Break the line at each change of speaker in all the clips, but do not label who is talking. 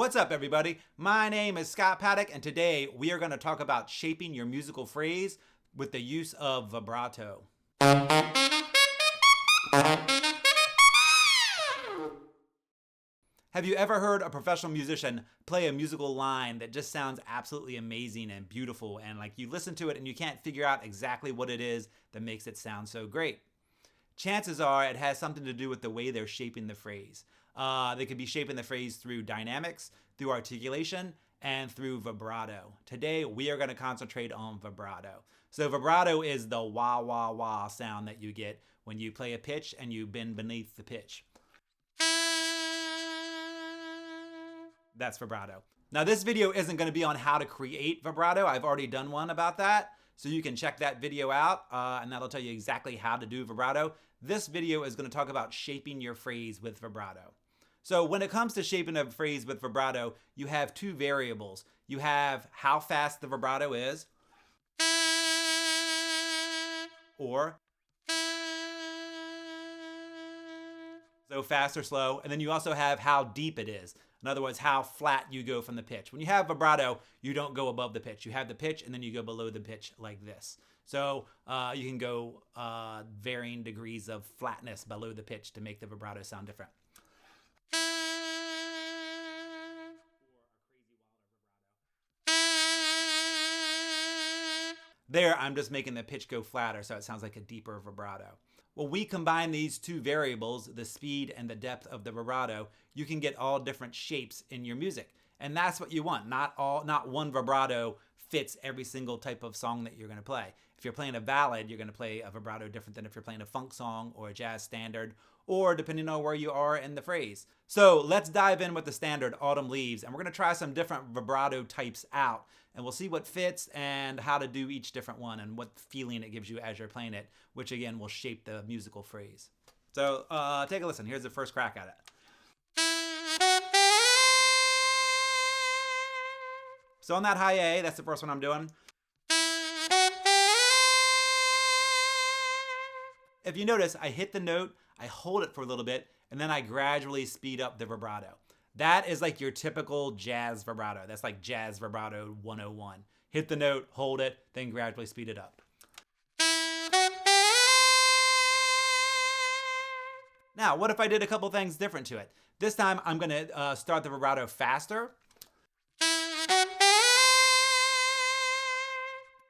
What's up, everybody? My name is Scott Paddock, and today we are going to talk about shaping your musical phrase with the use of vibrato. Have you ever heard a professional musician play a musical line that just sounds absolutely amazing and beautiful, and like you listen to it and you can't figure out exactly what it is that makes it sound so great? Chances are it has something to do with the way they're shaping the phrase. They could be shaping the phrase through dynamics, through articulation, and through vibrato. Today, we are going to concentrate on vibrato. So vibrato is the wah, wah, wah sound that you get when you play a pitch and you bend beneath the pitch. That's vibrato. Now, this video isn't going to be on how to create vibrato. I've already done one about that. So you can check that video out, and that'll tell you exactly how to do vibrato. This video is going to talk about shaping your phrase with vibrato. So when it comes to shaping a phrase with vibrato, you have two variables. You have how fast the vibrato is, or so fast or slow, and then you also have how deep it is. In other words, how flat you go from the pitch. When you have vibrato, you don't go above the pitch. You have the pitch, and then you go below the pitch like this. So you can go varying degrees of flatness below the pitch to make the vibrato sound different. There, I'm just making the pitch go flatter, so it sounds like a deeper vibrato. When we combine these two variables, the speed and the depth of the vibrato, you can get all different shapes in your music. And that's what you want. Not one vibrato fits every single type of song that you're going to play. If you're playing a ballad, you're going to play a vibrato different than if you're playing a funk song or a jazz standard, or depending on where you are in the phrase. So let's dive in with the standard Autumn Leaves, and we're going to try some different vibrato types out, and we'll see what fits and how to do each different one and what feeling it gives you as you're playing it, which again will shape the musical phrase. So take a listen. Here's the first crack at it. So on that high A, that's the first one I'm doing. If you notice, I hit the note, I hold it for a little bit, and then I gradually speed up the vibrato. That is like your typical jazz vibrato. That's like jazz vibrato 101. Hit the note, hold it, then gradually speed it up. Now, what if I did a couple things different to it? This time, I'm going to start the vibrato faster.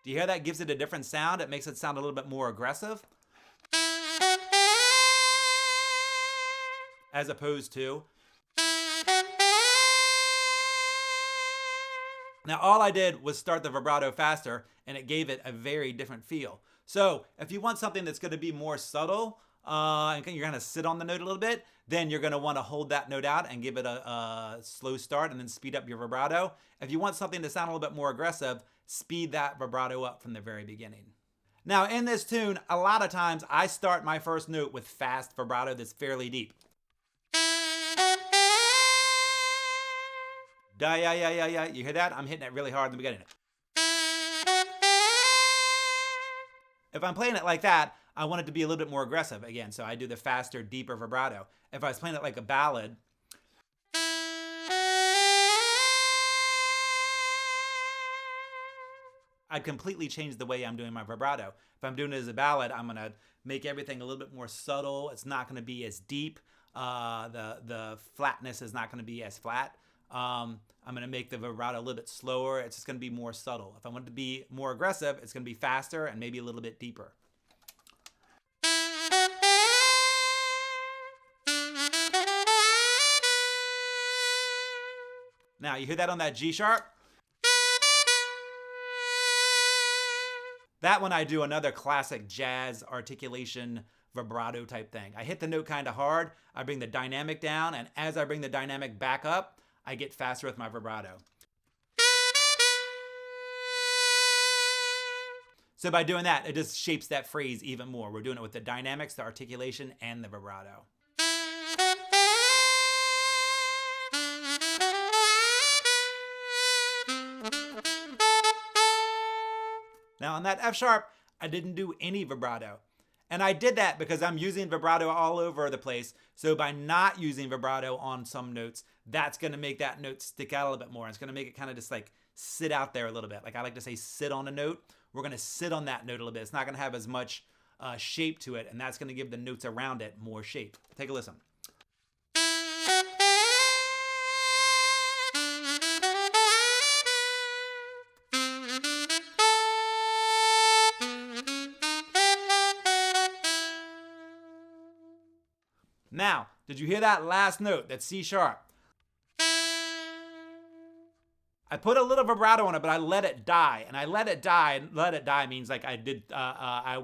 Do you hear that? Gives it a different sound. It makes it sound a little bit more aggressive. As opposed to. Now, all I did was start the vibrato faster, and it gave it a very different feel. So if you want something that's going to be more subtle, and you're going to sit on the note a little bit, then you're going to want to hold that note out and give it a slow start and then speed up your vibrato. If you want something to sound a little bit more aggressive, speed that vibrato up from the very beginning. Now, in this tune, a lot of times I start my first note with fast vibrato that's fairly deep. Da, ya, ya, ya, ya. You hear that? I'm hitting it really hard in the beginning. If I'm playing it like that, I want it to be a little bit more aggressive again. So I do the faster, deeper vibrato. If I was playing it like a ballad, I'd completely change the way I'm doing my vibrato. If I'm doing it as a ballad, I'm going to make everything a little bit more subtle. It's not going to be as deep. The flatness is not going to be as flat. I'm going to make the vibrato a little bit slower. It's just going to be more subtle. If I want it to be more aggressive, it's going to be faster and maybe a little bit deeper. Now, you hear that on that G sharp? That one I do another classic jazz articulation vibrato type thing. I hit the note kind of hard. I bring the dynamic down, and as I bring the dynamic back up, I get faster with my vibrato. So by doing that, it just shapes that phrase even more. We're doing it with the dynamics, the articulation, and the vibrato. Now on that F sharp, I didn't do any vibrato. And I did that because I'm using vibrato all over the place. So by not using vibrato on some notes, that's going to make that note stick out a little bit more. It's going to make it kind of just like sit out there a little bit. Like I like to say sit on a note. We're going to sit on that note a little bit. It's not going to have as much shape to it, and that's going to give the notes around it more shape. Take a listen. Now, did you hear that last note, that C sharp? I put a little vibrato on it, but I let it die. And I let it die, and let it die means like I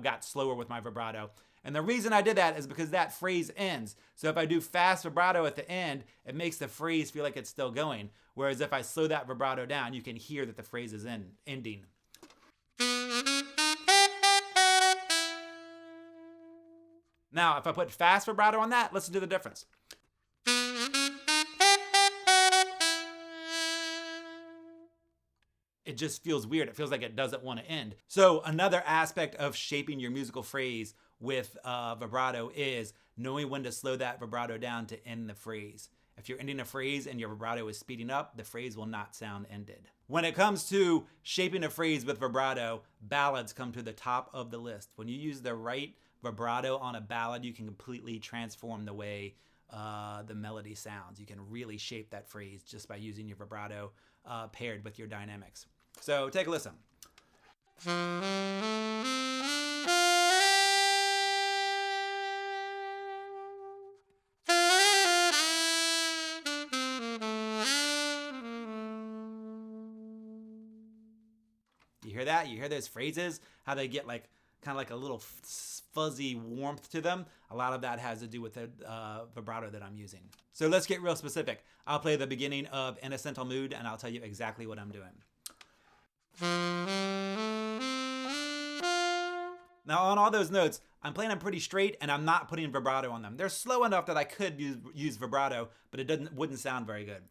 got slower with my vibrato. And the reason I did that is because that phrase ends. So if I do fast vibrato at the end, it makes the phrase feel like it's still going. Whereas if I slow that vibrato down, you can hear that the phrase is ending. Now, if I put fast vibrato on that, listen to the difference. It just feels weird. It feels like it doesn't want to end. So another aspect of shaping your musical phrase with vibrato is knowing when to slow that vibrato down to end the phrase. If you're ending a phrase and your vibrato is speeding up, the phrase will not sound ended. When it comes to shaping a phrase with vibrato, ballads come to the top of the list. When you use the right vibrato on a ballad, you can completely transform the way the melody sounds. You can really shape that phrase just by using your vibrato paired with your dynamics. So take a listen. You hear that? You hear those phrases? How they get like kind of like a little fuzzy warmth to them. A lot of that has to do with the vibrato that I'm using. So let's get real specific. I'll play the beginning of In a Sentimental Mood and I'll tell you exactly what I'm doing. Now on all those notes, I'm playing them pretty straight and I'm not putting vibrato on them. They're slow enough that I could use vibrato, but it wouldn't sound very good.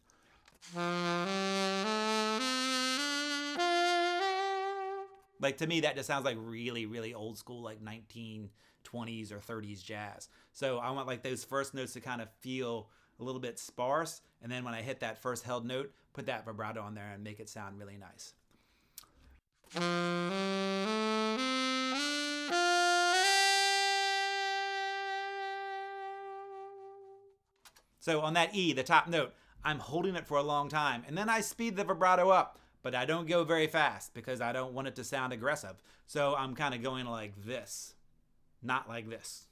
Like to me, that just sounds like really, really old school, like 1920s or 30s jazz. So I want like those first notes to kind of feel a little bit sparse. And then when I hit that first held note, put that vibrato on there and make it sound really nice. So on that E, the top note, I'm holding it for a long time. And then I speed the vibrato up. But I don't go very fast because I don't want it to sound aggressive. So I'm kind of going like this, not like this.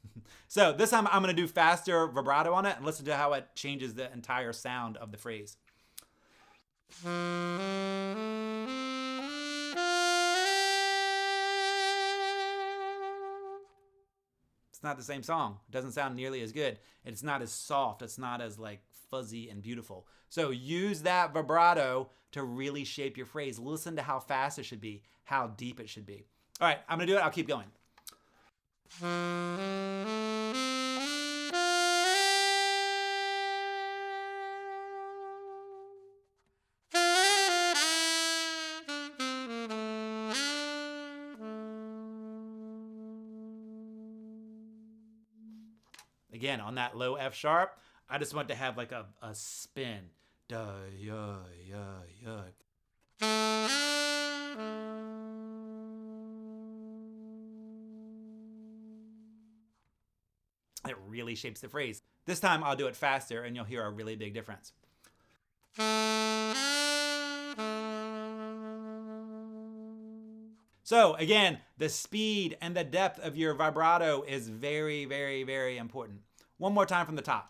So this time I'm going to do faster vibrato on it and listen to how it changes the entire sound of the phrase. It's not the same song. It doesn't sound nearly as good. It's not as soft. It's not as like fuzzy and beautiful. So use that vibrato to really shape your phrase. Listen to how fast it should be, how deep it should be. All right, I'm gonna do it. I'll keep going. Again, on that low F sharp, I just want to have like a spin. Da, ya, ya, ya. It really shapes the phrase. This time I'll do it faster and you'll hear a really big difference. So again, the speed and the depth of your vibrato is very, very, very important. One more time from the top.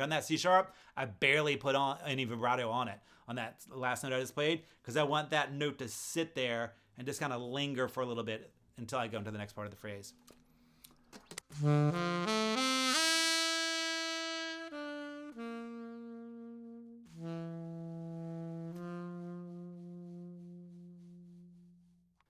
On that C sharp, I barely put on any vibrato on it, on that last note I just played, because I want that note to sit there and just kind of linger for a little bit until I go into the next part of the phrase.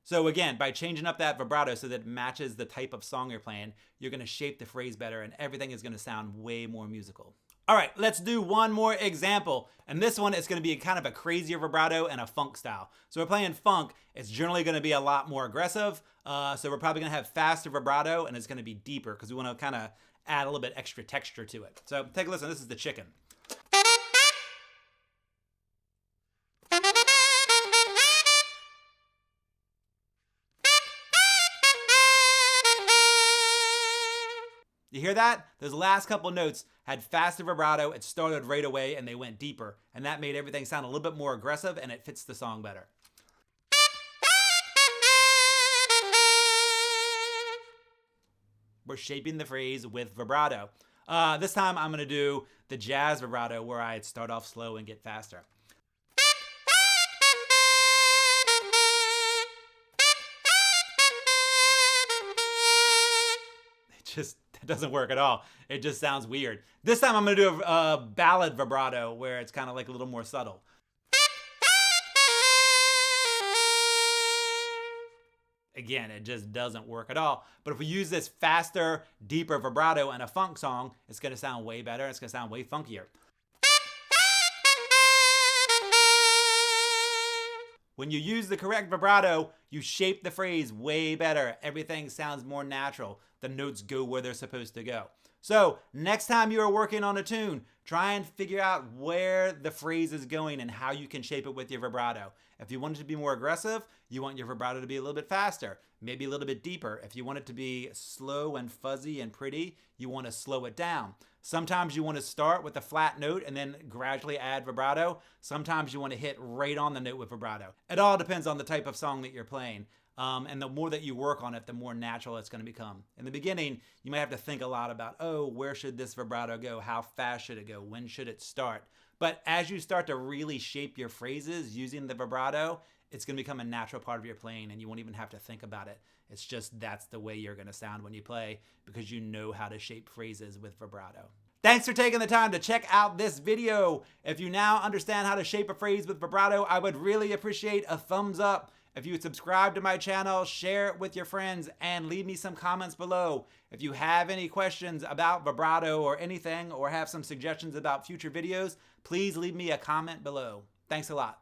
So again, by changing up that vibrato so that it matches the type of song you're playing, you're going to shape the phrase better and everything is going to sound way more musical. All right, let's do one more example. And this one is going to be kind of a crazier vibrato and a funk style. So we're playing funk. It's generally going to be a lot more aggressive. So we're probably going to have faster vibrato and it's going to be deeper because we want to kind of add a little bit extra texture to it. So take a listen. This is the chicken. You hear that? Those last couple notes had faster vibrato, it started right away, and they went deeper. And that made everything sound a little bit more aggressive, and it fits the song better. We're shaping the phrase with vibrato. This time I'm going to do the jazz vibrato where I start off slow and get faster. It doesn't work at all. It just sounds weird. This time I'm going to do a ballad vibrato where it's kind of like a little more subtle. Again, it just doesn't work at all. But if we use this faster, deeper vibrato in a funk song, it's going to sound way better. It's going to sound way funkier. When you use the correct vibrato, you shape the phrase way better. Everything sounds more natural. The notes go where they're supposed to go. So next time you are working on a tune, try and figure out where the phrase is going and how you can shape it with your vibrato. If you want it to be more aggressive, you want your vibrato to be a little bit faster, maybe a little bit deeper. If you want it to be slow and fuzzy and pretty, you want to slow it down. Sometimes you want to start with a flat note and then gradually add vibrato. Sometimes you want to hit right on the note with vibrato. It all depends on the type of song that you're playing. And the more that you work on it, the more natural it's going to become. In the beginning, you might have to think a lot about, oh, where should this vibrato go? How fast should it go? When should it start? But as you start to really shape your phrases using the vibrato, it's going to become a natural part of your playing and you won't even have to think about it. It's just that's the way you're going to sound when you play because you know how to shape phrases with vibrato. Thanks for taking the time to check out this video. If you now understand how to shape a phrase with vibrato, I would really appreciate a thumbs up. If you would subscribe to my channel, share it with your friends, and leave me some comments below. If you have any questions about vibrato or anything, or have some suggestions about future videos, please leave me a comment below. Thanks a lot.